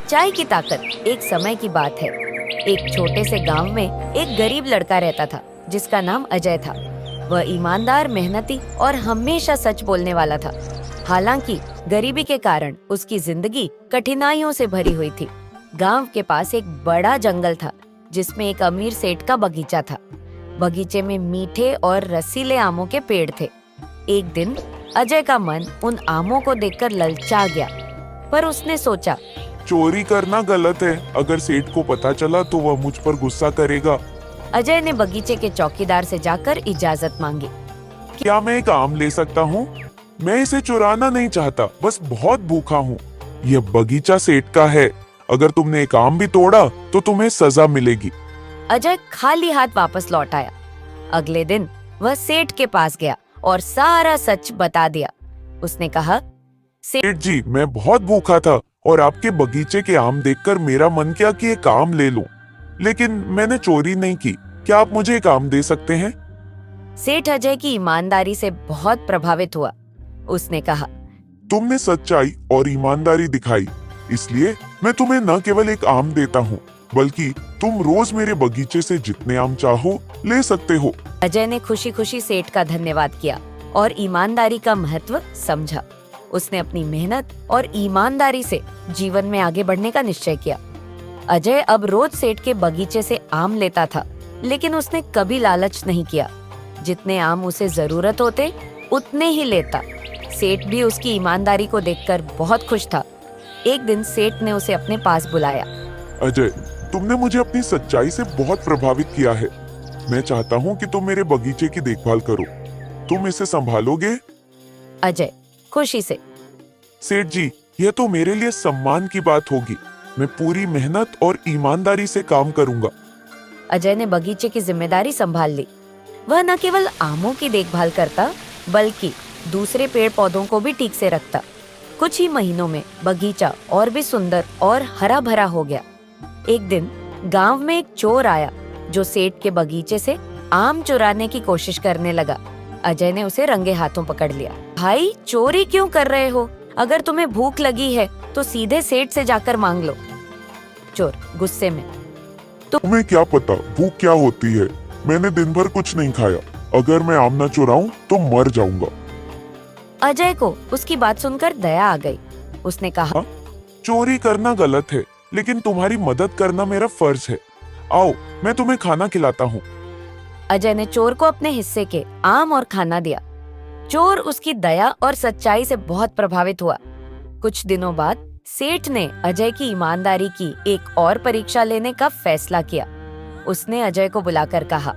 सच्चाई की ताकत। एक समय की बात है, एक छोटे से गांव में एक गरीब लड़का रहता था जिसका नाम अजय था। वह ईमानदार, मेहनती और हमेशा सच बोलने वाला था। हालांकि गरीबी के कारण उसकी जिंदगी कठिनाइयों से भरी हुई थी। गांव के पास एक बड़ा जंगल था जिसमें एक अमीर सेठ का बगीचा था। बगीचे में मीठे और रसीले आमों के पेड़ थे। एक दिन अजय का मन उन आमों को देखकर ललचा गया, पर उसने सोचा, चोरी करना गलत है। अगर सेठ को पता चला तो वह मुझ पर गुस्सा करेगा। अजय ने बगीचे के चौकीदार से जाकर इजाजत मांगी। क्या मैं एक आम ले सकता हूँ? मैं इसे चुराना नहीं चाहता, बस बहुत भूखा हूँ। यह बगीचा सेठ का है। अगर तुमने एक आम भी तोड़ा तो तुम्हें सजा मिलेगी। अजय खाली हाथ वापस लौट आया। अगले दिन वह सेठ के पास गया और सारा सच बता दिया। उसने कहा, सेठ जी, मैं बहुत भूखा था और आपके बगीचे के आम देखकर मेरा मन किया कि एक आम ले लूं, लेकिन मैंने चोरी नहीं की। क्या आप मुझे एक आम दे सकते हैं? सेठ अजय की ईमानदारी से बहुत प्रभावित हुआ। उसने कहा, तुमने सच्चाई और ईमानदारी दिखाई, इसलिए मैं तुम्हें न केवल एक आम देता हूँ, बल्कि तुम रोज मेरे बगीचे से जितने आम चाहो ले सकते हो। अजय ने खुशी खुशी सेठ का धन्यवाद किया और ईमानदारी का महत्व समझा। उसने अपनी मेहनत और ईमानदारी से जीवन में आगे बढ़ने का निश्चय किया। अजय अब रोज सेठ के बगीचे से आम लेता था, लेकिन उसने कभी लालच नहीं किया। जितने आम उसे जरूरत होते उतने ही लेता। सेठ भी उसकी ईमानदारी को देखकर बहुत खुश था। एक दिन सेठ ने उसे अपने पास बुलाया। अजय, तुमने मुझे अपनी सच्चाई से बहुत प्रभावित किया है। मैं चाहता हूँ कि तुम मेरे बगीचे की देखभाल करो। तुम इसे संभालोगे? अजय खुशी से, सेठ जी, यह तो मेरे लिए सम्मान की बात होगी। मैं पूरी मेहनत और ईमानदारी से काम करूंगा। अजय ने बगीचे की जिम्मेदारी संभाल ली। वह न केवल आमों की देखभाल करता, बल्कि दूसरे पेड़ पौधों को भी ठीक से रखता। कुछ ही महीनों में बगीचा और भी सुंदर और हरा भरा हो गया। एक दिन गांव में एक चोर आया जो सेठ के बगीचे से आम चुराने की कोशिश करने लगा। अजय ने उसे रंगे हाथों पकड़ लिया। भाई, चोरी क्यों कर रहे हो? अगर तुम्हें भूख लगी है तो सीधे सेठ से जाकर मांग लो। चोर गुस्से में, तुम्हें क्या पता भूख क्या होती है? मैंने दिन भर कुछ नहीं खाया। अगर मैं आम न चुराऊं तो मर जाऊंगा। अजय को उसकी बात सुनकर दया आ गई। उसने कहा, चोरी करना गलत है, लेकिन तुम्हारी मदद करना मेरा फर्ज है। आओ, मैं तुम्हें खाना खिलाता हूँ। अजय ने चोर को अपने हिस्से के आम और खाना दिया। चोर उसकी दया और सच्चाई से बहुत प्रभावित हुआ। कुछ दिनों बाद सेठ ने अजय की ईमानदारी की एक और परीक्षा लेने का फैसला किया। उसने अजय को बुलाकर कहा,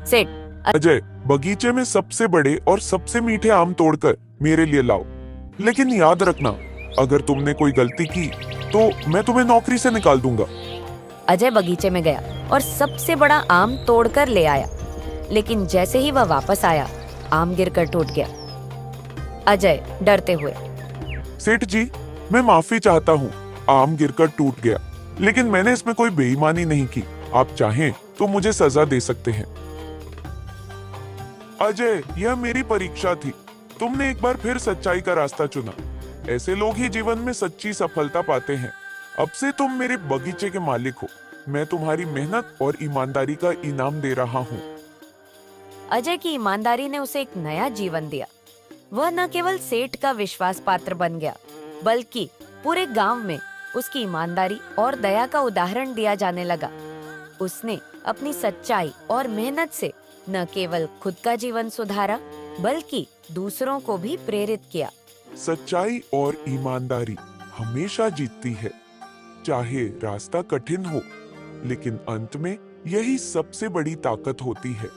सेठ, अजय, बगीचे में सबसे बड़े और सबसे मीठे आम तोड़कर मेरे लिए लाओ। लेकिन याद रखना, अगर तुमने कोई गलती की तो मैं तुम्हें नौकरी से निकाल दूंगा। अजय बगीचे में गया और सबसे बड़ा आम तोड़कर ले आया, लेकिन जैसे ही वह वापस आया, आम गिरकर टूट गया। अजय डरते हुए, सेठ जी, मैं माफी चाहता हूँ। आम गिरकर टूट गया, लेकिन मैंने इसमें कोई बेईमानी नहीं की। आप चाहें तो मुझे सजा दे सकते हैं। अजय, यह मेरी परीक्षा थी। तुमने एक बार फिर सच्चाई का रास्ता चुना। ऐसे लोग ही जीवन में सच्ची सफलता पाते हैं। अब से तुम मेरे बगीचे के मालिक हो। मैं तुम्हारी मेहनत और ईमानदारी का इनाम दे रहा हूँ। अजय की ईमानदारी ने उसे एक नया जीवन दिया। वह न केवल सेठ का विश्वास पात्र बन गया, बल्कि पूरे गांव में उसकी ईमानदारी और दया का उदाहरण दिया जाने लगा। उसने अपनी सच्चाई और मेहनत से न केवल खुद का जीवन सुधारा, बल्कि दूसरों को भी प्रेरित किया। सच्चाई और ईमानदारी हमेशा जीतती है, चाहे रास्ता कठिन हो, लेकिन अंत में यही सबसे बड़ी ताकत होती है।